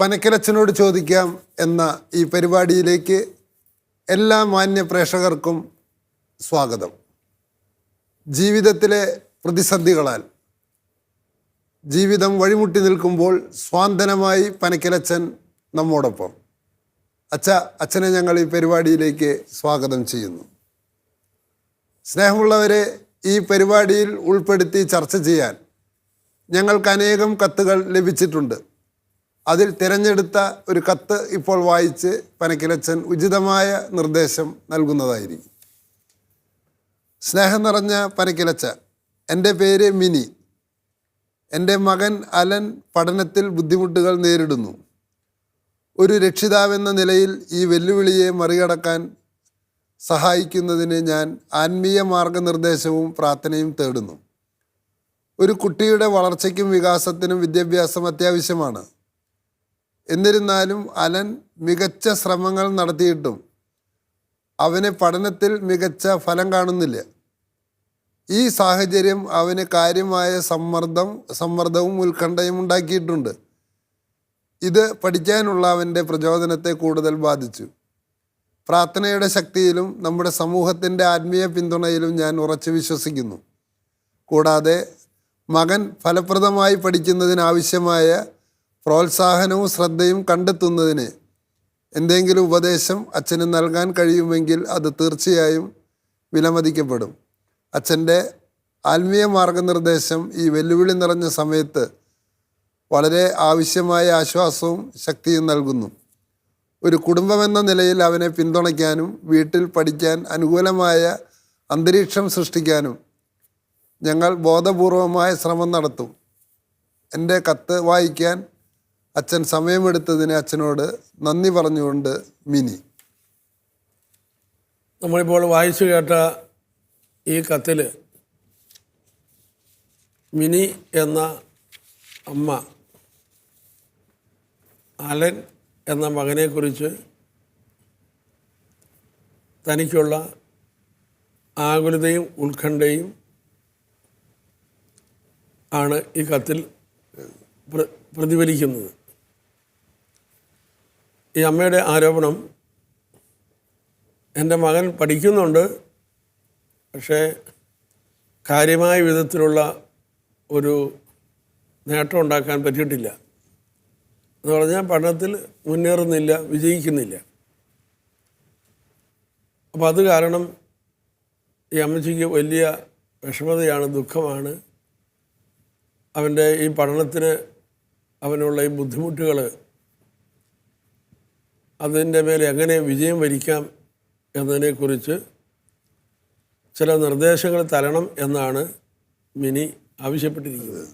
പനക്കലച്ചനോട് ചോദിക്കാം എന്ന ഈ പരിപാടിയിലേക്ക് എല്ലാ മാന്യ പ്രേക്ഷകർക്കും സ്വാഗതം. ജീവിതത്തിലെ പ്രതിസന്ധികളാൽ ജീവിതം വഴിമുട്ടി നിൽക്കുമ്പോൾ സ്വാന്തനമായി പനക്കലച്ചൻ നമ്മോടൊപ്പം. അച്ഛനെ ഞങ്ങൾ ഈ പരിപാടിയിലേക്ക് സ്വാഗതം ചെയ്യുന്നു. സ്നേഹമുള്ളവരെ, ഈ പരിപാടിയിൽ ഉൾപ്പെടുത്തി ചർച്ച ചെയ്യാൻ ഞങ്ങൾക്ക് അനേകം കത്തുകൾ ലഭിച്ചിട്ടുണ്ട്. അതിൽ തിരഞ്ഞെടുത്ത ഒരു കത്ത് ഇപ്പോൾ വായിച്ച് പനക്കലച്ചൻ ഉചിതമായ നിർദ്ദേശം നൽകുന്നതായിരിക്കും. സ്നേഹം നിറഞ്ഞ പനക്കലച്ച, എൻ്റെ പേര് മിനി. എൻ്റെ മകൻ അലൻ പഠനത്തിൽ ബുദ്ധിമുട്ടുകൾ നേരിടുന്നു. ഒരു രക്ഷിതാവെന്ന നിലയിൽ ഈ വെല്ലുവിളിയെ മറികടക്കാൻ സഹായിക്കുന്നതിന് ഞാൻ ആത്മീയ മാർഗനിർദ്ദേശവും പ്രാർത്ഥനയും തേടുന്നു. ഒരു കുട്ടിയുടെ വളർച്ചയ്ക്കും വികാസത്തിനും വിദ്യാഭ്യാസം അത്യാവശ്യമാണ്. എന്നിരുന്നാലും അലൻ മികച്ച ശ്രമങ്ങൾ നടത്തിയിട്ടും അവന് പഠനത്തിൽ മികച്ച ഫലം കാണുന്നില്ല. ഈ സാഹചര്യം അവന് കാര്യമായ സമ്മർദ്ദവും ഉത്കണ്ഠയും ഉണ്ടാക്കിയിട്ടുണ്ട്. ഇത് പഠിക്കാനുള്ള അവൻ്റെ പ്രചോദനത്തെ കൂടുതൽ ബാധിച്ചു. പ്രാർത്ഥനയുടെ ശക്തിയിലും നമ്മുടെ സമൂഹത്തിൻ്റെ ആത്മീയ പിന്തുണയിലും ഞാൻ ഉറച്ചു വിശ്വസിക്കുന്നു. കൂടാതെ മകൻ ഫലപ്രദമായി പഠിക്കുന്നതിനാവശ്യമായ പ്രോത്സാഹനവും ശ്രദ്ധയും കണ്ടെത്തുന്നതിന് എന്തെങ്കിലും ഉപദേശം അച്ഛന് നൽകാൻ കഴിയുമെങ്കിൽ അത് തീർച്ചയായും വിലമതിക്കപ്പെടും. അച്ഛൻ്റെ ആത്മീയ മാർഗനിർദ്ദേശം ഈ വെല്ലുവിളി നിറഞ്ഞ സമയത്ത് വളരെ ആവശ്യമായ ആശ്വാസവും ശക്തിയും നൽകുന്നു. ഒരു കുടുംബമെന്ന നിലയിൽ അവനെ പിന്തുണയ്ക്കാനും വീട്ടിൽ പഠിക്കാൻ അനുകൂലമായ അന്തരീക്ഷം സൃഷ്ടിക്കാനും ഞങ്ങൾ ബോധപൂർവമായ ശ്രമം നടത്തും. എൻ്റെ കത്ത് വായിക്കാൻ അച്ഛൻ സമയമെടുത്തതിന് അച്ഛനോട് നന്ദി പറഞ്ഞുകൊണ്ട് മിനി. നമ്മളിപ്പോൾ വായിച്ചു കേട്ട ഈ കത്തിൽ മിനി എന്ന അമ്മ അലൻ എന്ന മകനെക്കുറിച്ച് തനിക്കുള്ള ആകുലതയും ഉത്കണ്ഠയും ആണ് ഈ കത്തിൽ പ്രതിഫലിക്കുന്നത്. ഈ അമ്മയുടെ ആരോപണം, എൻ്റെ മകൻ പഠിക്കുന്നുണ്ട്, പക്ഷേ കാര്യമായ വിധത്തിലുള്ള ഒരു നേട്ടം ഉണ്ടാക്കാൻ പറ്റിയിട്ടില്ല എന്ന് പറഞ്ഞാൽ പഠനത്തിൽ മുന്നേറുന്നില്ല, വിജയിക്കുന്നില്ല. അപ്പോൾ അത് കാരണം ഈ അമ്മച്ചിക്ക് വലിയ വിഷമതയാണ്, ദുഃഖമാണ്. അവൻ്റെ ഈ പഠനത്തിന് അവനുള്ള ഈ ബുദ്ധിമുട്ടുകൾ, അതിൻ്റെ മേലെ എങ്ങനെ വിജയം വരിക്കാം എന്നതിനെക്കുറിച്ച് ചില നിർദ്ദേശങ്ങൾ തരണം എന്നാണ് മിനി ആവശ്യപ്പെട്ടിരിക്കുന്നത്.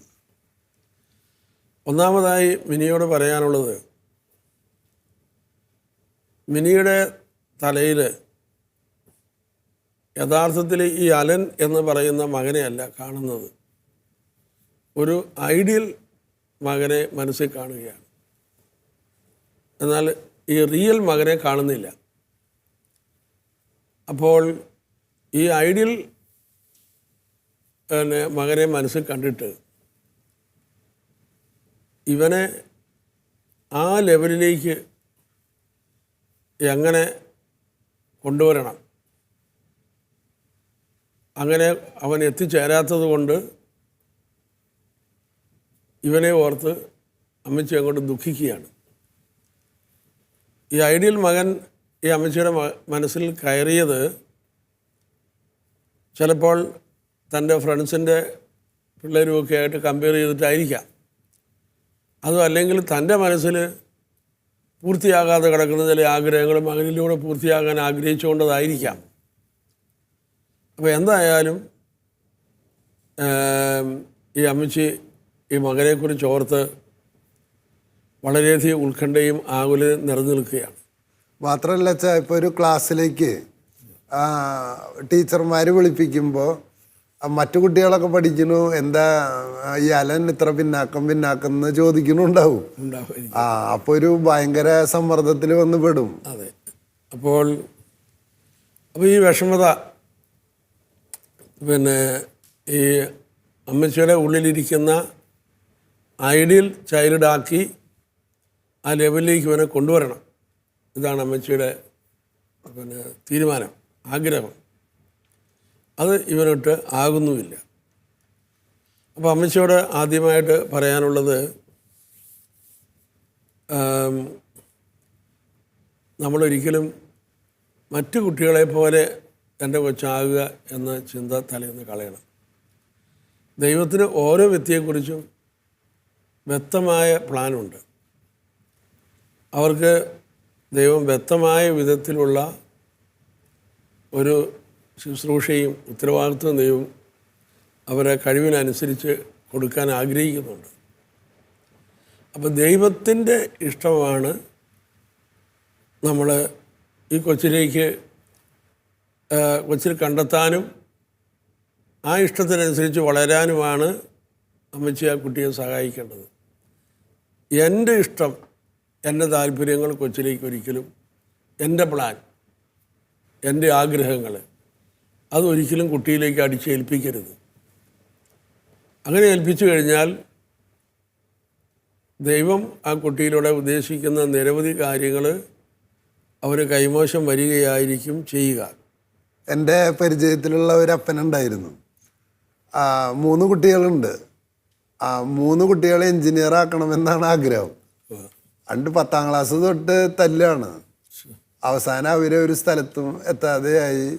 ഒന്നാമതായി മിനിയോട് പറയാനുള്ളത്, മിനിയുടെ തലയിൽ യഥാർത്ഥത്തിൽ ഈ അലൻ എന്ന് പറയുന്ന മകനെയല്ല കാണുന്നത്, ഒരു ഐഡിയൽ മകനെ മനസ്സിൽ കാണുകയാണ്. എന്നാൽ ഈ റിയൽ മകനെ കാണുന്നില്ല. അപ്പോൾ ഈ ഐഡിയൽ മകനെ മനസ്സിൽ കണ്ടിട്ട് ഇവനെ ആ ലെവലിലേക്ക് എങ്ങനെ കൊണ്ടുവരണം, അങ്ങനെ അവൻ എത്തിച്ചേരാത്തത് കൊണ്ട് ഇവനെ ഓർത്ത് അമ്മച്ചി അങ്ങോട്ട് ദുഃഖിക്കുകയാണ്. ഈ ഐഡിയൽ മകൻ ഈ അമ്മച്ചിയുടെ മനസ്സിൽ കയറിയത് ചിലപ്പോൾ തൻ്റെ ഫ്രണ്ട്സിൻ്റെ പിള്ളേരുമൊക്കെ ആയിട്ട് കമ്പയർ ചെയ്തിട്ടായിരിക്കാം. അതും അല്ലെങ്കിൽ തൻ്റെ മനസ്സിൽ പൂർത്തിയാകാതെ കിടക്കുന്ന ചില ആഗ്രഹങ്ങളും മകനിലൂടെ പൂർത്തിയാകാൻ ആഗ്രഹിച്ചുകൊണ്ടതായിരിക്കാം. അപ്പോൾ എന്തായാലും ഈ അമ്മച്ചി ഈ മകനെക്കുറിച്ച് ഓർത്ത് വളരെയധികം ഉത്കണ്ഠയും ആകുലതയും നിറഞ്ഞു നിൽക്കുകയാണ്. മാത്രമല്ല അച്ഛാ, ഇപ്പോൾ ഒരു ക്ലാസ്സിലേക്ക് ടീച്ചർമാർ വിളിപ്പിക്കുമ്പോൾ മറ്റു കുട്ടികളൊക്കെ പഠിക്കുന്നു, എന്താ ഈ അലൻ ഇത്ര പിന്നാക്കം എന്ന് ചോദിക്കുന്നുണ്ടാവും. അപ്പോൾ ഒരു ഭയങ്കര സമ്മർദ്ദത്തിൽ വന്ന് പെടും. അതെ. അപ്പോൾ ഈ വിഷമത ഈ അമ്മച്ചിയുടെ ഉള്ളിലിരിക്കുന്ന ഐഡിയൽ ചൈൽഡാക്കി ആ ലെവലിലേക്ക് ഇവനെ കൊണ്ടുവരണം. ഇതാണ് അമ്മച്ചിയുടെ തീരുമാനം, ആഗ്രഹം. അത് ഇവനൊട്ട് ആകുന്നുമില്ല. അപ്പോൾ അമ്മച്ചിയോട് ആദ്യമായിട്ട് പറയാനുള്ളത്, നമ്മളൊരിക്കലും മറ്റു കുട്ടികളെ പോലെ എൻ്റെ കൊച്ചാകുക എന്ന ചിന്ത തലേന്ന് കളയണം. ദൈവത്തിന് ഓരോ വ്യക്തിയെക്കുറിച്ചും വ്യക്തമായ പ്ലാനുണ്ട്. അവർക്ക് ദൈവം വ്യക്തമായ വിധത്തിലുള്ള ഒരു ശുശ്രൂഷയും ഉത്തരവാദിത്വം ദൈവം അവരെ കഴിവിനനുസരിച്ച് കൊടുക്കാൻ ആഗ്രഹിക്കുന്നുണ്ട്. അപ്പോൾ ദൈവത്തിൻ്റെ ഇഷ്ടമാണ് നമ്മൾ ഈ കൊച്ചിലേക്ക് കൊച്ചിൽ കണ്ടെത്താനും ആ ഇഷ്ടത്തിനനുസരിച്ച് വളരാനുമാണ് അമ്മച്ചി ആ കുട്ടിയെ സഹായിക്കേണ്ടത്. എൻ്റെ ഇഷ്ടം, എൻ്റെ താല്പര്യങ്ങൾ കൊച്ചിലേക്ക് ഒരിക്കലും, എൻ്റെ പ്ലാൻ, എൻ്റെ ആഗ്രഹങ്ങൾ അതൊരിക്കലും കുട്ടിയിലേക്ക് അടിച്ചേൽപ്പിക്കരുത്. അങ്ങനെ ഏൽപ്പിച്ചു കഴിഞ്ഞാൽ ദൈവം ആ കുട്ടിയിലൂടെ ഉദ്ദേശിക്കുന്ന നിരവധി കാര്യങ്ങൾ അവന് കൈമോശം വരികയായിരിക്കും ചെയ്യുക. എൻ്റെ പരിചയത്തിലുള്ള ഒരു അപ്പനുണ്ടായിരുന്നു. 3 കുട്ടികളുണ്ട്. 3 കുട്ടികളെ എൻജിനീയർ ആക്കണമെന്നാണ് ആഗ്രഹം. 10ാം ക്ലാസ് തൊട്ട് തല്ലാണ്. അവസാനം അവരെ ഒരു സ്ഥലത്തും എത്താതെയായി.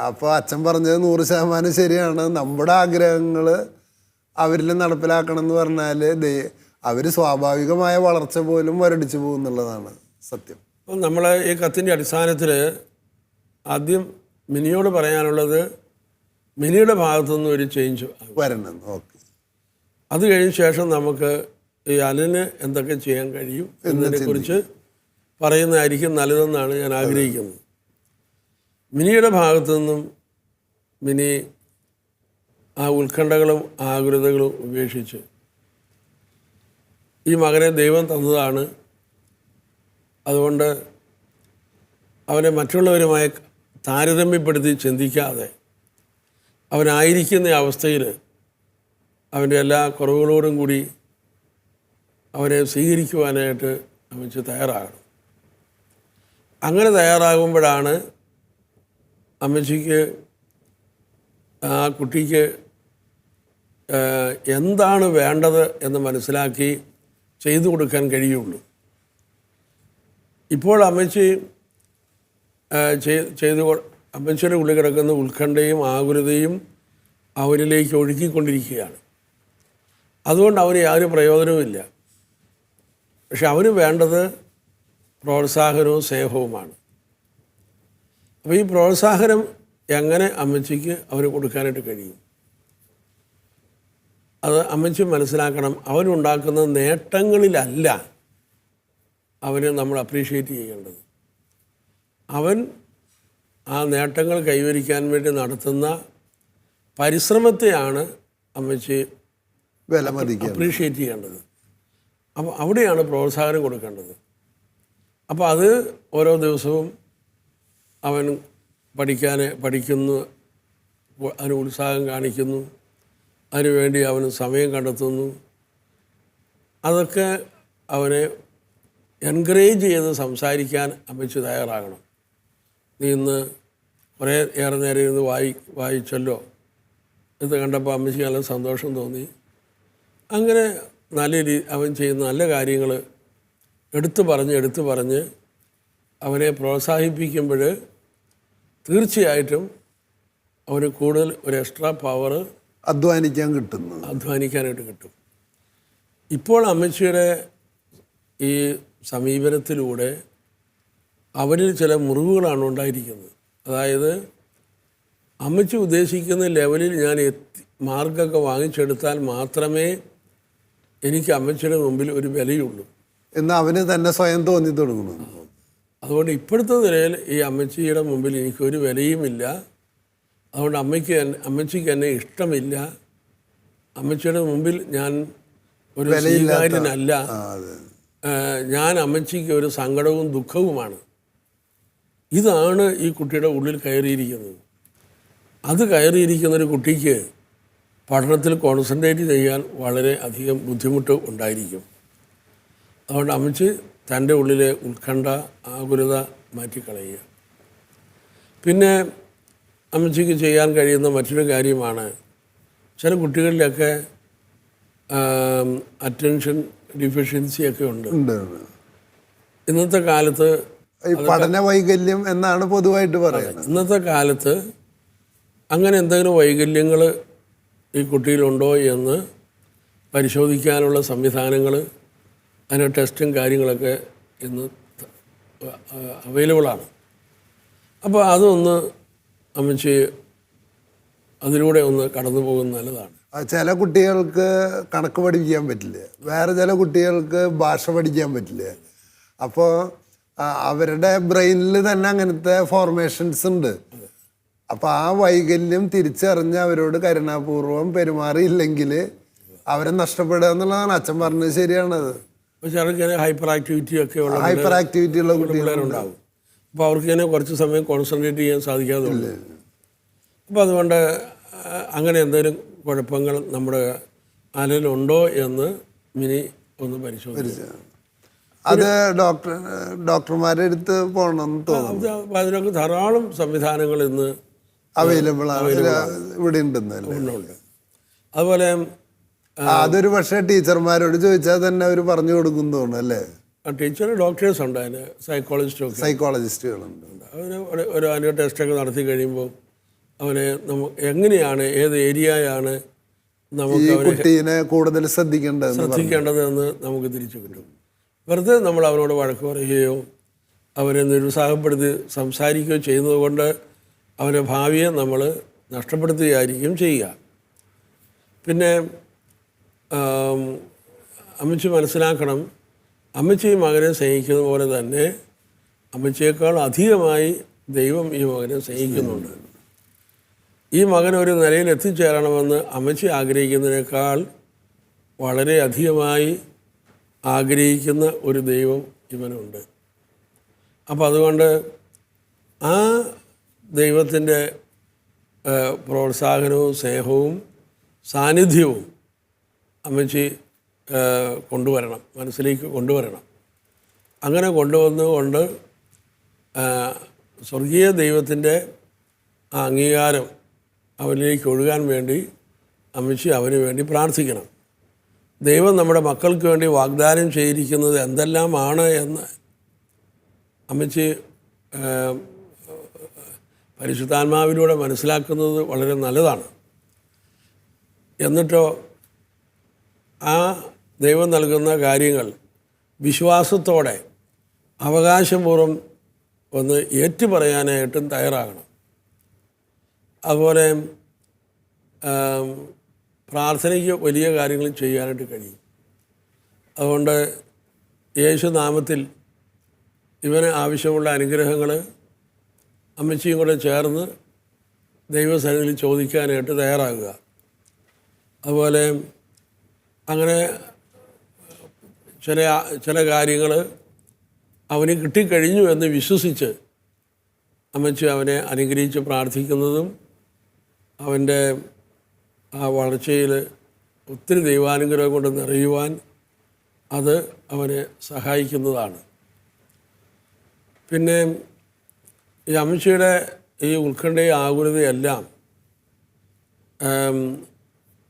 അപ്പോൾ അച്ഛൻ പറഞ്ഞത് 100% ശരിയാണ്. നമ്മുടെ ആഗ്രഹങ്ങൾ അവരിൽ നടപ്പിലാക്കണം എന്ന് പറഞ്ഞാൽ അവർ സ്വാഭാവികമായ വളർച്ച പോലും വരടിച്ചു പോകും എന്നുള്ളതാണ് സത്യം. അപ്പം നമ്മൾ ഈ കത്തിൻ്റെ അടിസ്ഥാനത്തിൽ ആദ്യം മിനിയോട് പറയാനുള്ളത്, മിനിയുടെ ഭാഗത്തുനിന്ന് ഒരു ചേഞ്ച് വരണം. ഓക്കെ. അത് കഴിഞ്ഞ ശേഷം നമുക്ക് ഈ അലന് എന്തൊക്കെ ചെയ്യാൻ കഴിയും എന്നതിനെക്കുറിച്ച് പറയുന്നതായിരിക്കും നല്ലതെന്നാണ് ഞാൻ ആഗ്രഹിക്കുന്നത്. മിനിയുടെ ഭാഗത്തു നിന്നും മിനി ആ ഉത്കണ്ഠകളും ആകുലതകളും ഉപേക്ഷിച്ച്, ഈ മകനെ ദൈവം തന്നതാണ്, അതുകൊണ്ട് അവനെ മറ്റുള്ളവരുമായി താരതമ്യപ്പെടുത്തി ചിന്തിക്കാതെ അവനായിരിക്കുന്ന അവസ്ഥയിൽ അവൻ്റെ എല്ലാ കുറവുകളോടും കൂടി അവനെ സ്വീകരിക്കുവാനായിട്ട് അമ്മച്ചി തയ്യാറാകണം. അങ്ങനെ തയ്യാറാകുമ്പോഴാണ് അമ്മച്ചിക്ക് ആ കുട്ടിക്ക് എന്താണ് വേണ്ടത് എന്ന് മനസ്സിലാക്കി ചെയ്തു കൊടുക്കാൻ കഴിയുള്ളൂ. ഇപ്പോൾ അമ്മച്ചി അമ്മച്ചിയുടെ ഉള്ളിൽ കിടക്കുന്ന ഉത്കണ്ഠയും ആകുലതയും അവനിലേക്ക് ഒഴുക്കിക്കൊണ്ടിരിക്കുകയാണ്. അതുകൊണ്ട് അവന് യാതൊരു പ്രയോജനവുമില്ല. പക്ഷെ അവന് വേണ്ടത് പ്രോത്സാഹനവും സ്നേഹവുമാണ്. അപ്പോൾ ഈ പ്രോത്സാഹനം എങ്ങനെ അമ്മച്ചിക്ക് അവന് കൊടുക്കാനായിട്ട് കഴിയും? അത് അമ്മച്ചി മനസ്സിലാക്കണം. അവനുണ്ടാക്കുന്ന നേട്ടങ്ങളിലല്ല അവന് നമ്മൾ അപ്രീഷിയേറ്റ് ചെയ്യേണ്ടത്. അവൻ ആ നേട്ടങ്ങൾ കൈവരിക്കാൻ വേണ്ടി നടത്തുന്ന പരിശ്രമത്തെയാണ് അമ്മച്ചി അപ്രീഷിയേറ്റ് ചെയ്യേണ്ടത്. അപ്പോൾ അവിടെയാണ് പ്രോത്സാഹനം കൊടുക്കേണ്ടത്. അപ്പോൾ അത് ഓരോ ദിവസവും അവൻ പഠിക്കുന്നു, അതിന് ഉത്സാഹം കാണിക്കുന്നു, അതിനുവേണ്ടി അവന് സമയം കണ്ടെത്തുന്നു. അതൊക്കെ അവനെ എൻകറേജ് ചെയ്ത് സംസാരിക്കാൻ അമ്മച്ചി തയ്യാറാകണം. നീ ഇന്ന് കുറേ ഏറെ നേരം ഇരുന്ന് വായിച്ചല്ലോ, ഇത് കണ്ടപ്പോൾ അമ്മച്ചിക്ക് നല്ല സന്തോഷം തോന്നി. അങ്ങനെ അവൻ ചെയ്യുന്ന നല്ല കാര്യങ്ങൾ എടുത്തു പറഞ്ഞ് അവനെ പ്രോത്സാഹിപ്പിക്കുമ്പോൾ തീർച്ചയായിട്ടും അവന് കൂടുതൽ ഒരു എക്സ്ട്രാ പവർ അധ്വാനിക്കാനായിട്ട് കിട്ടും. ഇപ്പോൾ അമ്മച്ചിയുടെ ഈ സമീപനത്തിലൂടെ അവരിൽ ചില മുറിവുകളാണ് ഉണ്ടായിരിക്കുന്നത്. അതായത് അമ്മച്ചി ഉദ്ദേശിക്കുന്ന ലെവലിൽ ഞാൻ മാർക്കൊക്കെ വാങ്ങിച്ചെടുത്താൽ മാത്രമേ എനിക്ക് അമ്മച്ചിയുടെ മുമ്പിൽ ഒരു വിലയുള്ളൂ എന്ന് അവന് തന്നെ സ്വയം തോന്നി തുടങ്ങുന്നു. അതുകൊണ്ട് ഇപ്പോഴത്തെ നിലയിൽ ഈ അമ്മച്ചിയുടെ മുമ്പിൽ എനിക്കൊരു വിലയുമില്ല. അതുകൊണ്ട് അമ്മച്ചിക്ക് എന്നെ ഇഷ്ടമില്ല. അമ്മച്ചിയുടെ മുമ്പിൽ ഞാൻ ഒരു സ്വീകാര്യനല്ല. ഞാൻ അമ്മച്ചിക്ക് ഒരു സങ്കടവും ദുഃഖവുമാണ്. ഇതാണ് ഈ കുട്ടിയുടെ ഉള്ളിൽ കയറിയിരിക്കുന്നത്. അത് കയറിയിരിക്കുന്നൊരു കുട്ടിക്ക് പഠനത്തിൽ കോൺസെൻട്രേറ്റ് ചെയ്യാൻ വളരെ അധികം ബുദ്ധിമുട്ട് ഉണ്ടായിരിക്കും. അതുകൊണ്ട് അമ്മച്ചി തൻ്റെ ഉള്ളിലെ ഉത്കണ്ഠ ആകുലത മാറ്റിക്കളയുക. പിന്നെ അമ്മച്ചിക്ക് ചെയ്യാൻ കഴിയുന്ന മറ്റൊരു കാര്യമാണ്, ചില കുട്ടികളിലൊക്കെ അറ്റൻഷൻ ഡിഫിഷ്യൻസിയൊക്കെ ഉണ്ട്. ഇന്നത്തെ കാലത്ത് ഈ പഠന വൈകല്യം എന്നാണ് പൊതുവായിട്ട് പറയുന്നത്. ഇന്നത്തെ കാലത്ത് അങ്ങനെ എന്തെങ്കിലും വൈകല്യങ്ങൾ ഈ കുട്ടിയിലുണ്ടോ എന്ന് പരിശോധിക്കാനുള്ള സംവിധാനങ്ങൾ, അതിന് ടെസ്റ്റും കാര്യങ്ങളൊക്കെ ഇന്ന് അവൈലബിളാണ്. അപ്പോൾ അതൊന്ന് അമ്മച്ചി അതിലൂടെ ഒന്ന് കടന്നു പോകുന്നത് നല്ലതാണ്. ചില കുട്ടികൾക്ക് കണക്ക് പഠിപ്പിക്കാൻ പറ്റില്ല, വേറെ ചില കുട്ടികൾക്ക് ഭാഷ പഠിക്കാൻ പറ്റില്ല. അപ്പോൾ അവരുടെ ബ്രെയിനിൽ തന്നെ അങ്ങനത്തെ ഫോർമേഷൻസ് ഉണ്ട്. അപ്പോൾ ആ വൈകല്യം തിരിച്ചറിഞ്ഞ് അവരോട് കരുണാപൂർവം പെരുമാറിയില്ലെങ്കിൽ അവരെ നഷ്ടപ്പെടുക എന്നുള്ളതാണ്. അച്ഛൻ പറഞ്ഞത് ശരിയാണത്. ചിലർക്ക് ഹൈപ്പർ ആക്ടിവിറ്റി ഒക്കെ ഉള്ള ഹൈപ്പർ ആക്ടിവിറ്റി ഉള്ള കുട്ടികളുണ്ടാവും. അപ്പോൾ അവർക്ക് ഇങ്ങനെ കുറച്ച് സമയം കോൺസെൻട്രേറ്റ് ചെയ്യാൻ സാധിക്കാതുള്ളൂ. അപ്പോൾ അതുകൊണ്ട് അങ്ങനെ എന്തെങ്കിലും കുഴപ്പങ്ങൾ നമ്മുടെ അലയിലുണ്ടോ എന്ന് മിനി ഒന്ന് പരിശോധിച്ചു. അത് ഡോക്ടർമാരുടെ അടുത്ത് പോകണമെന്ന് തോന്നുന്നു. അതിനൊക്കെ ധാരാളം സംവിധാനങ്ങൾ ഇന്ന് അവൈലബിൾ ആണ്, ഇവിടെ ഉണ്ടെന്നല്ലേ. അതുപോലെ അതൊരു പക്ഷേ ടീച്ചർമാരോട് ചോദിച്ചാൽ തന്നെ അവർ പറഞ്ഞു കൊടുക്കും തോന്നുന്നു അല്ലേ. ടീച്ചർ ഡോക്ടേഴ്സ് ഉണ്ട്, അതിന് സൈക്കോളജിസ്റ്റുകളുണ്ട്. ഒരു അതിൻ്റെ ടെസ്റ്റൊക്കെ നടത്തി കഴിയുമ്പോൾ അവനെ എങ്ങനെയാണ്, ഏത് ഏരിയയാണ് നമുക്ക് കുട്ടീനെ കൂടുതൽ ശ്രദ്ധിക്കേണ്ടതെന്ന് നമുക്ക് തിരിച്ചു കിട്ടും. വെറുതെ നമ്മൾ അവനോട് വഴക്ക് പറയുകയോ അവനെ നിരുത്സാഹപ്പെടുത്തി സംസാരിക്കുകയോ ചെയ്യുന്നത് കൊണ്ട് അവൻ്റെ ഭാവിയെ നമ്മൾ നഷ്ടപ്പെടുത്തുകയായിരിക്കും ചെയ്യുക. പിന്നെ അമ്മച്ചി മനസ്സിലാക്കണം, അമ്മച്ചി മകനെ സ്നേഹിക്കുന്ന പോലെ തന്നെ അമ്മച്ചിയേക്കാൾ അധികമായി ദൈവം ഈ മകനെ സ്നേഹിക്കുന്നുണ്ട്. ഈ മകൻ ഒരു നിലയിൽ എത്തിച്ചേരണമെന്ന് അമ്മച്ചി ആഗ്രഹിക്കുന്നതിനേക്കാൾ വളരെ അധികമായി ആഗ്രഹിക്കുന്ന ഒരു ദൈവം ഇവനുണ്ട്. അപ്പോൾ അതുകൊണ്ട് ആ ദൈവത്തിൻ്റെ പ്രോത്സാഹനവും സ്നേഹവും സാന്നിധ്യവും അമ്മച്ചി കൊണ്ടുവരണം, മനസ്സിലേക്ക് കൊണ്ടുവരണം. അങ്ങനെ കൊണ്ടുവന്നുകൊണ്ട് സ്വർഗീയ ദൈവത്തിൻ്റെ ആ അംഗീകാരം അവനിലേക്ക് ഒഴുകാൻ വേണ്ടി അമ്മച്ചി അവന് വേണ്ടി പ്രാർത്ഥിക്കണം. ദൈവം നമ്മുടെ മക്കൾക്ക് വേണ്ടി വാഗ്ദാനം ചെയ്തിരിക്കുന്നത് എന്തെല്ലാമാണ് എന്ന് അമ്മച്ചി പരിശുദ്ധാത്മാവിലൂടെ മനസ്സിലാക്കുന്നത് വളരെ നല്ലതാണ്. എന്നിട്ടോ ആ ദൈവം നൽകുന്ന കാര്യങ്ങൾ വിശ്വാസത്തോടെ അവകാശപൂർവ്വം ഒന്ന് ഏറ്റുപറയാനായിട്ടും തയ്യാറാകണം. അതുപോലെ പ്രാർത്ഥനയ്ക്ക് വലിയ കാര്യങ്ങൾ ചെയ്യാനായിട്ട് കഴിയും. അതുകൊണ്ട് യേശുനാമത്തിൽ ഇവന് ആവശ്യമുള്ള അനുഗ്രഹങ്ങൾ അമ്മച്ചിയും കൂടെ ചേർന്ന് ദൈവസന്നിധിയിൽ ചോദിക്കാനായിട്ട് തയ്യാറാകുക. അതുപോലെ അങ്ങനെ ചില കാര്യങ്ങൾ അവന് കിട്ടിക്കഴിഞ്ഞു എന്ന് വിശ്വസിച്ച് അമ്മച്ചി അവനെ അനുഗ്രഹിച്ച് പ്രാർത്ഥിക്കുന്നതും അവൻ്റെ ആ വളർച്ചയിൽ ഒത്തിരി ദൈവാനുഗ്രഹം കൊണ്ട് നിറയുവാൻ അത് അവനെ സഹായിക്കുന്നതാണ്. പിന്നെ ഈ അമ്മച്ചിയുടെ ഈ ഉത്കണ്ഠയും ആകുലതയെല്ലാം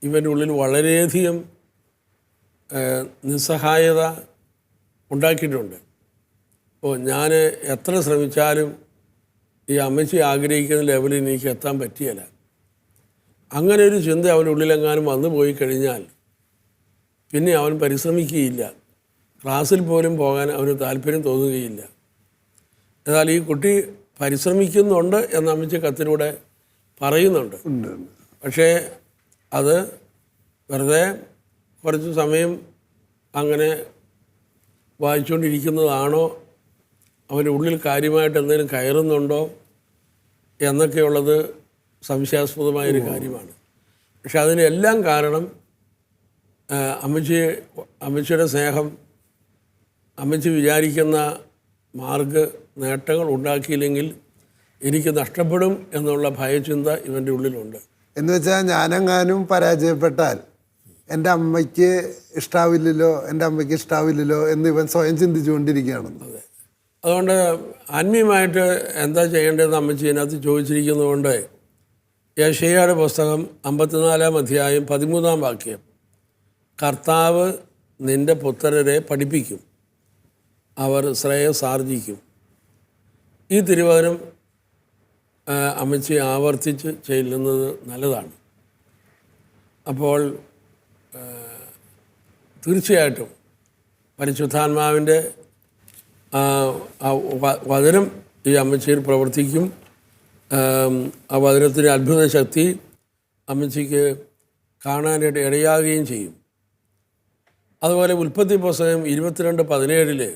ഇവൻ്റെ ഉള്ളിൽ വളരെയധികം നിസ്സഹായത ഉണ്ടാക്കിയിട്ടുണ്ട്. അപ്പോൾ ഞാൻ എത്ര ശ്രമിച്ചാലും ഈ അമ്മച്ചി ആഗ്രഹിക്കുന്ന ലെവലിൽ എനിക്ക് എത്താൻ പറ്റിയല്ല. അങ്ങനെ ഒരു ചിന്ത അവൻ്റെ ഉള്ളിലെങ്ങാനും വന്നു പോയി കഴിഞ്ഞാൽ പിന്നെ അവൻ പരിശ്രമിക്കുകയില്ല, ക്ലാസ്സിൽ പോലും പോകാൻ അവന് താല്പര്യം തോന്നുകയില്ല. എന്നാൽ ഈ കുട്ടി പരിശ്രമിക്കുന്നുണ്ട് എന്ന് അമ്മച്ചി കത്തിലൂടെ പറയുന്നുണ്ട്. പക്ഷേ അത് വെറുതെ കുറച്ച് സമയം അങ്ങനെ വായിച്ചുകൊണ്ടിരിക്കുന്നതാണോ, അവൻ്റെ ഉള്ളിൽ കാര്യമായിട്ട് എന്തെങ്കിലും കയറുന്നുണ്ടോ എന്നൊക്കെയുള്ളത് സംശയാസ്പദമായൊരു കാര്യമാണ്. പക്ഷെ അതിനെല്ലാം കാരണം അമ്മച്ചിയുടെ സ്നേഹം, അമ്മച്ചി വിചാരിക്കുന്ന നേട്ടങ്ങൾ ഉണ്ടാക്കിയില്ലെങ്കിൽ എനിക്ക് നഷ്ടപ്പെടും എന്നുള്ള ഭയചിന്ത ഇവൻ്റെ ഉള്ളിലുണ്ട്. എന്ന് വെച്ചാൽ ഞാനെങ്ങാനും പരാജയപ്പെട്ടാൽ എൻ്റെ അമ്മയ്ക്ക് ഇഷ്ടാവില്ലല്ലോ, എൻ്റെ അമ്മയ്ക്ക് ഇഷ്ടാവില്ലല്ലോ എന്ന് ഇവൻ സ്വയം ചിന്തിച്ചുകൊണ്ടിരിക്കുകയാണ്. അതുകൊണ്ട് ആത്മീയമായിട്ട് എന്താ ചെയ്യേണ്ടതെന്ന് അമ്മച്ചി ഇതിനകത്ത് ചോദിച്ചിരിക്കുന്നതുകൊണ്ട് യെശയ്യായുടെ പുസ്തകം 54-ാം അധ്യായം 13-ാം വാക്യം, കർത്താവ് നിൻ്റെ പുത്രരെ പഠിപ്പിക്കും, അവർ ശ്രേയസാർജിക്കും. ഈ തിരുവചനം അമ്മച്ചി ആവർത്തിച്ച് ചെല്ലുന്നത് നല്ലതാണ്. അപ്പോൾ തീർച്ചയായിട്ടും പരിശുദ്ധാത്മാവിൻ്റെ വചനം ഈ അമ്മച്ചിയിൽ പ്രവർത്തിക്കും. ആ വചനത്തിൻ്റെ അത്ഭുത ശക്തി അമ്മച്ചിക്ക് കാണാനായിട്ട് ഇടയാകുകയും ചെയ്യും. അതുപോലെ ഉൽപ്പത്തി പുസ്തകം 22:17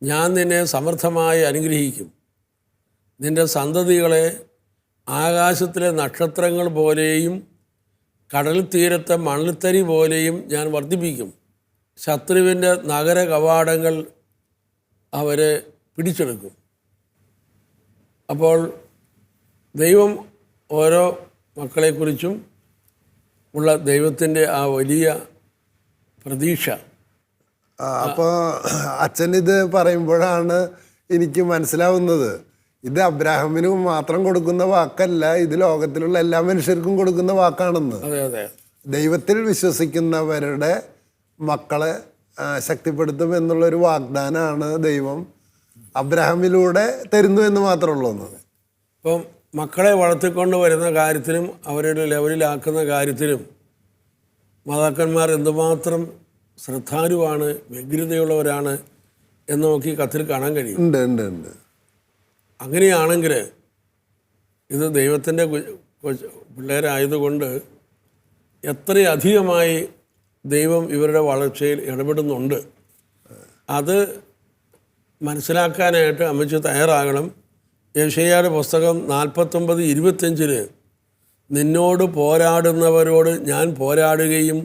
ഞാൻ നിന്നെ സമർത്ഥമായി അനുഗ്രഹിക്കും, നിൻ്റെ സന്തതികളെ ആകാശത്തിലെ നക്ഷത്രങ്ങൾ പോലെയും കടൽ തീരത്തെ മണൽത്തരി പോലെയും ഞാൻ വർദ്ധിപ്പിക്കും. ശത്രുവിൻ്റെ നഗര കവാടങ്ങൾ അവരെ പിടിച്ചെടുക്കും. അപ്പോൾ ദൈവം ഓരോ മക്കളെക്കുറിച്ചും ഉള്ള ദൈവത്തിൻ്റെ ആ വലിയ പ്രതീക്ഷ. അപ്പോൾ അച്ഛൻ ഇത് പറയുമ്പോഴാണ് എനിക്ക് മനസ്സിലാവുന്നത്, ഇത് അബ്രാഹമിന് മാത്രം കൊടുക്കുന്ന വാക്കല്ല, ഇത് ലോകത്തിലുള്ള എല്ലാ മനുഷ്യർക്കും കൊടുക്കുന്ന വാക്കാണെന്ന്. അതെ അതെ, ദൈവത്തിൽ വിശ്വസിക്കുന്നവരുടെ മക്കളെ ശക്തിപ്പെടുത്തും എന്നുള്ളൊരു വാഗ്ദാനമാണ് ദൈവം അബ്രാഹമിലൂടെ തരുന്നു എന്ന് മാത്രമുള്ളൂ. ഇപ്പം മക്കളെ വളർത്തിക്കൊണ്ട് വരുന്ന കാര്യത്തിലും അവരുടെ ലെവലിലാക്കുന്ന കാര്യത്തിലും മാതാക്കന്മാർ എന്തുമാത്രം ശ്രദ്ധാലുവാണ്, വ്യഗ്രതയുള്ളവരാണ് എന്ന് നോക്കി കത്തിൽ കാണാൻ കഴിയും. ഉണ്ട് ഉണ്ട് ഉണ്ട്. അങ്ങനെയാണെങ്കിൽ ഇത് ദൈവത്തിൻ്റെ പിള്ളേരായതുകൊണ്ട് എത്രയധികമായി ദൈവം ഇവരുടെ വളർച്ചയിൽ ഇടപെടുന്നുണ്ട്, അത് മനസ്സിലാക്കാനായിട്ട് അമ്മച്ചി തയ്യാറാകണം. യെശയ്യായുടെ പുസ്തകം 49:25 നിന്നോട് പോരാടുന്നവരോട് ഞാൻ പോരാടുകയും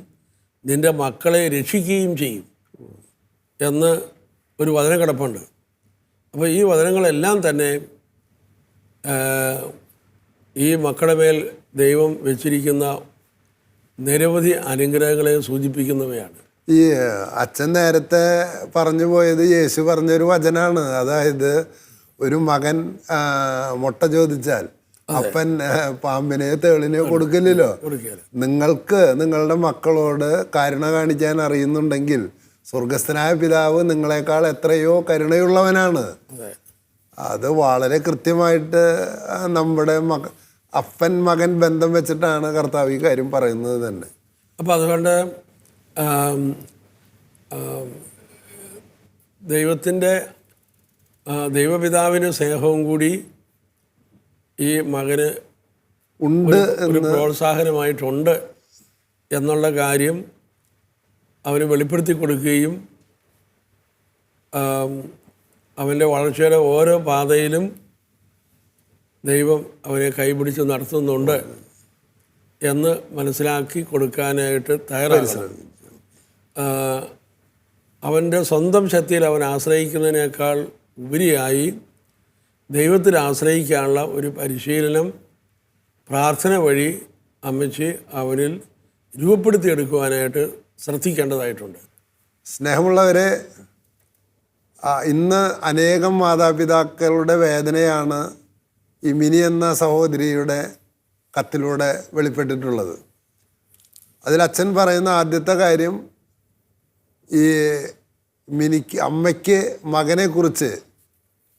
നിൻ്റെ മക്കളെ രക്ഷിക്കുകയും ചെയ്യും എന്ന് ഒരു വചനം കിടപ്പുണ്ട്. അപ്പോൾ ഈ വചനങ്ങളെല്ലാം തന്നെ ഈ മക്കളുടെ മേൽ ദൈവം വെച്ചിരിക്കുന്ന നിരവധി അനുഗ്രഹങ്ങളെ സൂചിപ്പിക്കുന്നവയാണ്. ഈ അച്ഛൻ നേരത്തെ പറഞ്ഞു പോയത് യേശു പറഞ്ഞൊരു വചനാണ്. അതായത് ഒരു മകൻ മുട്ട ചോദിച്ചാൽ അപ്പൻ പാമ്പിനെ തേളിനെയോ കൊടുക്കില്ലല്ലോ. നിങ്ങൾക്ക് നിങ്ങളുടെ മക്കളോട് കരുണ കാണിക്കാൻ അറിയുന്നുണ്ടെങ്കിൽ സ്വർഗസ്ഥനായ പിതാവ് നിങ്ങളെക്കാൾ എത്രയോ കരുണയുള്ളവനാണ്. അത് വളരെ കൃത്യമായിട്ട് നമ്മുടെ അപ്പൻ മകൻ ബന്ധം വെച്ചിട്ടാണ് കർത്താവ് ഈ കാര്യം പറയുന്നത് തന്നെ. അപ്പോൾ അതുകൊണ്ട് ദൈവത്തിൻ്റെ ദൈവപിതാവിന് സ്നേഹവും കൂടി ഈ മകന് ഉണ്ട്, ഒരു പ്രോത്സാഹനമായിട്ടുണ്ട് എന്നുള്ള കാര്യം അവന് വെളിപ്പെടുത്തി കൊടുക്കുകയും അവൻ്റെ വളർച്ചയുടെ ഓരോ പാതയിലും ദൈവം അവനെ കൈപിടിച്ച് നടത്തുന്നുണ്ട് എന്ന് മനസ്സിലാക്കി കൊടുക്കാനായിട്ട് തയ്യാറാണ്. അവൻ്റെ സ്വന്തം ശക്തിയിൽ അവൻ ആശ്രയിക്കുന്നതിനേക്കാൾ ഉപരിയായി ദൈവത്തിൽ ആശ്രയിക്കാനുള്ള ഒരു പരിശീലനം പ്രാർത്ഥന വഴി അമ്മച്ചി അവനിൽ രൂപപ്പെടുത്തിയെടുക്കുവാനായിട്ട് ശ്രദ്ധിക്കേണ്ടതായിട്ടുണ്ട്. സ്നേഹമുള്ളവരെ, ഇന്ന് അനേകം മാതാപിതാക്കളുടെ വേദനയാണ് ഈ മിനി എന്ന സഹോദരിയുടെ കത്തിലൂടെ വെളിപ്പെട്ടിട്ടുള്ളത്. അതിൽ അച്ഛൻ പറയുന്ന ആദ്യത്തെ കാര്യം, ഈ അമ്മയ്ക്ക് മകനെക്കുറിച്ച്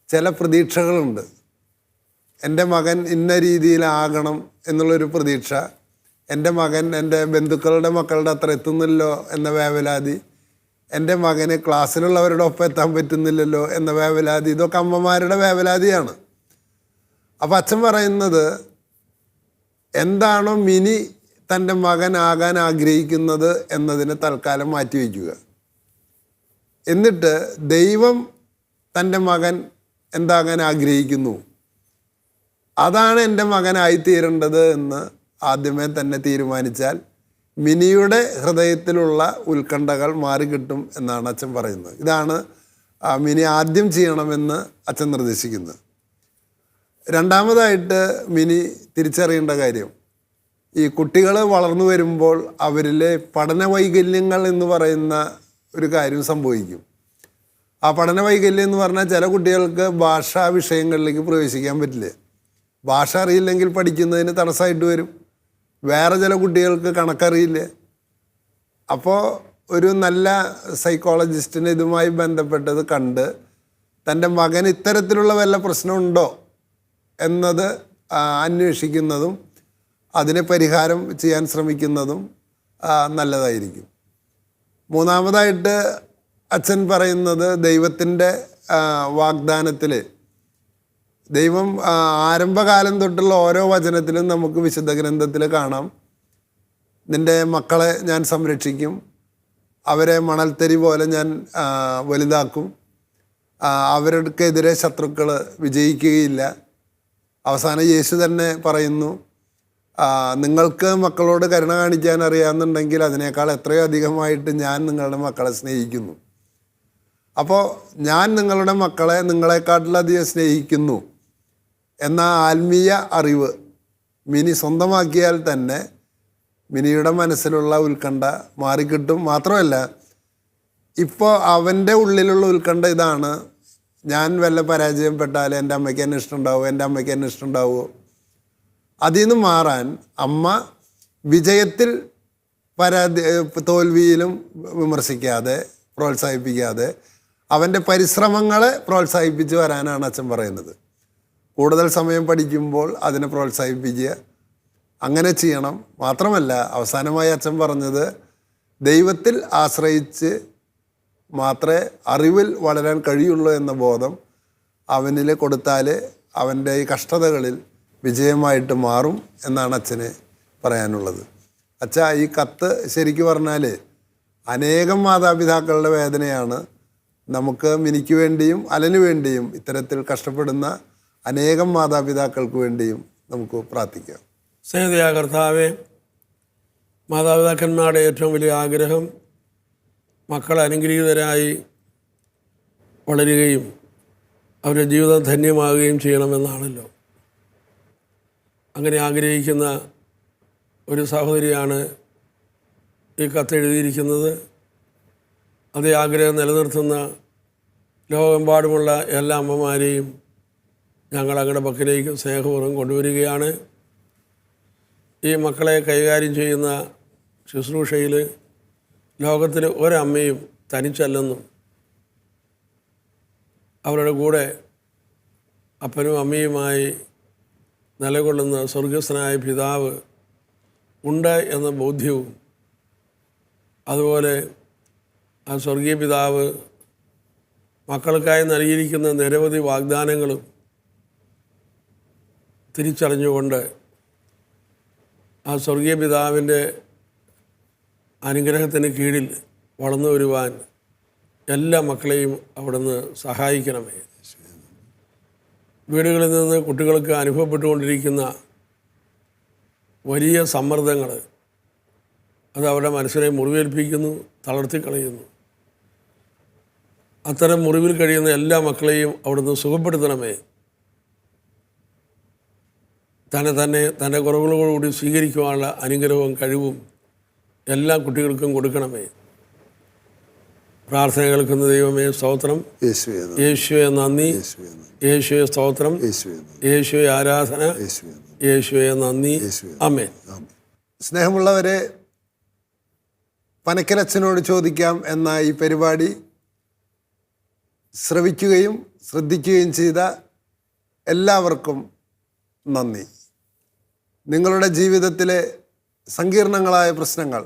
ചില പ്രതീക്ഷകളുണ്ട്. എൻ്റെ മകൻ ഇന്ന രീതിയിലാകണം എന്നുള്ളൊരു പ്രതീക്ഷ, എൻ്റെ മകൻ എൻ്റെ ബന്ധുക്കളുടെ മക്കളുടെ അത്ര എത്തുന്നില്ലോ എന്ന വേവലാതി, എൻ്റെ മകന് ക്ലാസ്സിലുള്ളവരുടെ ഒപ്പം എത്താൻ പറ്റുന്നില്ലല്ലോ എന്ന വേവലാതി, ഇതൊക്കെ അമ്മമാരുടെ വേവലാതിയാണ്. അപ്പം അച്ഛൻ പറയുന്നത്, എന്താണോ മിനി തൻ്റെ മകനാകാൻ ആഗ്രഹിക്കുന്നത് എന്നതിനെ തൽക്കാലം മാറ്റിവെക്കുക. എന്നിട്ട് ദൈവം തൻ്റെ മകൻ എന്താകാൻ ആഗ്രഹിക്കുന്നു, അതാണ് എൻ്റെ മകനായിത്തീരേണ്ടത് എന്ന് ആദ്യമേ തന്നെ തീരുമാനിച്ചാൽ മിനിയുടെ ഹൃദയത്തിലുള്ള ഉത്കണ്ഠകൾ മാറിക്കിട്ടും എന്നാണ് അച്ഛൻ പറയുന്നത്. ഇതാണ് മിനി ആദ്യം ചെയ്യണമെന്ന് അച്ഛൻ നിർദ്ദേശിക്കുന്നത്. രണ്ടാമതായിട്ട് മിനി തിരിച്ചറിയേണ്ട കാര്യം, ഈ കുട്ടികൾ വളർന്നു വരുമ്പോൾ അവരിലെ പഠന വൈകല്യങ്ങൾ എന്ന് പറയുന്ന ഒരു കാര്യം സംഭവിക്കും. ആ പഠന വൈകല്യം എന്ന് പറഞ്ഞാൽ ചില കുട്ടികൾക്ക് ഭാഷാ വിഷയങ്ങളിലേക്ക് പ്രവേശിക്കാൻ പറ്റില്ല. ഭാഷ അറിയില്ലെങ്കിൽ പഠിക്കുന്നതിന് തടസ്സമായിട്ട് വരും. വേറെ ചില കുട്ടികൾക്ക് കണക്കറിയില്ല. അപ്പോൾ ഒരു നല്ല സൈക്കോളജിസ്റ്റിന് ഇതുമായി ബന്ധപ്പെട്ടത് കണ്ട് തൻ്റെ മകൻ ഇത്തരത്തിലുള്ള വല്ല പ്രശ്നമുണ്ടോ എന്നത് അന്വേഷിക്കുന്നതും അതിന് പരിഹാരം ചെയ്യാൻ ശ്രമിക്കുന്നതും നല്ലതായിരിക്കും. മൂന്നാമതായിട്ട് അച്ഛൻ പറയുന്നത് ദൈവത്തിൻ്റെ വാഗ്ദാനത്തിൽ ദൈവം ആരംഭകാലം തൊട്ടുള്ള ഓരോ വചനത്തിലും നമുക്ക് വിശുദ്ധ ഗ്രന്ഥത്തിൽ കാണാം, നിൻ്റെ മക്കളെ ഞാൻ സംരക്ഷിക്കും, അവരെ മണൽത്തരി പോലെ ഞാൻ വലുതാക്കും, അവർക്കെതിരെ ശത്രുക്കൾ വിജയിക്കുകയില്ല. അവസാനം യേശു തന്നെ പറയുന്നു, നിങ്ങൾക്ക് മക്കളോട് കരുണ കാണിക്കാൻ അറിയാമെന്നുണ്ടെങ്കിൽ അതിനേക്കാൾ എത്രയോ അധികമായിട്ട് ഞാൻ നിങ്ങളുടെ മക്കളെ സ്നേഹിക്കുന്നു. അപ്പോൾ ഞാൻ നിങ്ങളുടെ മക്കളെ നിങ്ങളെക്കാട്ടിലധികം സ്നേഹിക്കുന്നു എന്ന ആത്മീയ അറിവ് മിനി സ്വന്തമാക്കിയാൽ തന്നെ മിനിയുടെ മനസ്സിലുള്ള ഉത്കണ്ഠ മാറിക്കിട്ടും. മാത്രമല്ല, ഇപ്പോൾ അവൻ്റെ ഉള്ളിലുള്ള ഉത്കണ്ഠ ഇതാണ്, ഞാൻ വല്ല പരാജയപ്പെട്ടാൽ എൻ്റെ അമ്മയ്ക്ക് എന്നെ ഇഷ്ടമുണ്ടാവുമോ, എൻ്റെ അമ്മയ്ക്ക് എന്നെ ഇഷ്ടമുണ്ടാവുമോ. അതിൽ നിന്ന് മാറാൻ അമ്മ വിജയത്തിൽ തോൽവിയിലും വിമർശിക്കാതെ പ്രോത്സാഹിപ്പിക്കാതെ അവൻ്റെ പരിശ്രമങ്ങളെ പ്രോത്സാഹിപ്പിച്ച് വരാനാണ് അച്ഛൻ പറയുന്നത്. കൂടുതൽ സമയം പഠിക്കുമ്പോൾ അതിനെ പ്രോത്സാഹിപ്പിക്കുക, അങ്ങനെ ചെയ്യണം. മാത്രമല്ല, അവസാനമായി അച്ഛൻ പറഞ്ഞത് ദൈവത്തിൽ ആശ്രയിച്ച് മാത്രമേ അറിവിൽ വളരാൻ കഴിയുള്ളൂ എന്ന ബോധം അവനിൽ കൊടുത്താൽ അവൻ്റെ ഈ കഷ്ടതകളിൽ വിജയമായിട്ട് മാറും എന്നാണ് അച്ഛന് പറയാനുള്ളത്. അച്ഛാ, ഈ കത്ത് ശരിക്കും പറഞ്ഞാൽ അനേകം മാതാപിതാക്കളുടെ വേദനയാണ്. നമുക്ക് മിനിക്ക് വേണ്ടിയും അലന് വേണ്ടിയും ഇത്തരത്തിൽ കഷ്ടപ്പെടുന്ന അനേകം മാതാപിതാക്കൾക്ക് വേണ്ടിയും നമുക്ക് പ്രാർത്ഥിക്കാം. സ്നേഹിതയായ കർത്താവേ, മാതാപിതാക്കന്മാരുടെ ഏറ്റവും വലിയ ആഗ്രഹം മക്കൾ അനുഗ്രഹീതരായി വളരുകയും അവരുടെ ജീവിതം ധന്യമാകുകയും ചെയ്യണമെന്നാണല്ലോ. അങ്ങനെ ആഗ്രഹിക്കുന്ന ഒരു സഹോദരിയാണ് ഈ കത്തെഴുതിയിരിക്കുന്നത്. അതേ ആഗ്രഹം നിലനിർത്തുന്ന ലോകമെമ്പാടുമുള്ള എല്ലാ അമ്മമാരെയും ഞങ്ങൾ അങ്ങയുടെ പക്കലേക്ക് സ്നേഹപൂർവ്വം കൊണ്ടുവരികയാണ്. ഈ മക്കളെ കൈകാര്യം ചെയ്യുന്ന ശുശ്രൂഷയിൽ ലോകത്തിൽ ഒരമ്മയും തനിച്ചല്ലെന്നും അവരുടെ കൂടെ അപ്പനും അമ്മയുമായി നിലകൊള്ളുന്ന സ്വർഗസ്ഥനായ പിതാവ് ഉണ്ട് എന്ന ബോധ്യവും, അതുപോലെ ആ സ്വർഗീയ പിതാവ് മക്കൾക്കായി നൽകിയിരിക്കുന്ന നിരവധി വാഗ്ദാനങ്ങളും തിരിച്ചറിഞ്ഞുകൊണ്ട് ആ സ്വർഗീയ പിതാവിൻ്റെ അനുഗ്രഹത്തിന് കീഴിൽ വളർന്നു വരുവാൻ എല്ലാ മക്കളെയും അവിടുന്ന് സഹായിക്കണമേ. വീടുകളിൽ നിന്ന് കുട്ടികൾക്ക് അനുഭവപ്പെട്ടുകൊണ്ടിരിക്കുന്ന വലിയ സമ്മർദ്ദങ്ങൾ അത് അവരുടെ മനസ്സിനെ മുറിവേൽപ്പിക്കുന്നു, തളർത്തിക്കളയുന്നു. അത്തരം മുറിവിൽ കഴിയുന്ന എല്ലാ മക്കളെയും അവിടുന്ന് സുഖപ്പെടുത്തണമേ. തൻ്റെ കുറവുകളോടുകൂടി സ്വീകരിക്കുവാനുള്ള അനുഗ്രഹവും കഴിവും എല്ലാ കുട്ടികൾക്കും കൊടുക്കണമേ. പ്രാർത്ഥന കേൾക്കുന്ന ദൈവമേ സ്തോത്രം, യേശുവെ നന്ദി, യേശുവെ സ്തോത്രം, യേശുവെ ആരാധന, യേശുവെ നന്ദി. ആമേൻ. സ്നേഹമുള്ളവരെ, പനക്കലച്ഛനോട് ചോദിക്കാം എന്ന ഈ പരിപാടി ശ്രവിക്കുകയും ശ്രദ്ധിക്കുകയും ചെയ്ത എല്ലാവർക്കും നന്ദി. നിങ്ങളുടെ ജീവിതത്തിലെ സങ്കീർണങ്ങളായ പ്രശ്നങ്ങൾ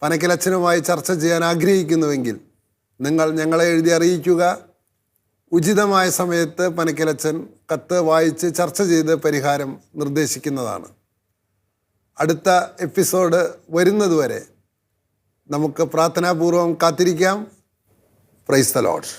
പനക്കലച്ഛനുമായി ചർച്ച ചെയ്യാൻ ആഗ്രഹിക്കുന്നുവെങ്കിൽ നിങ്ങൾ ഞങ്ങളെ എഴുതി അറിയിക്കുക. ഉചിതമായ സമയത്ത് പനക്കലച്ഛൻ കത്ത് വായിച്ച് ചർച്ച ചെയ്ത് പരിഹാരം നിർദ്ദേശിക്കുന്നതാണ്. അടുത്ത എപ്പിസോഡ് വരുന്നതുവരെ നമുക്ക് പ്രാർത്ഥനാപൂർവം കാത്തിരിക്കാം. Praise the Lord.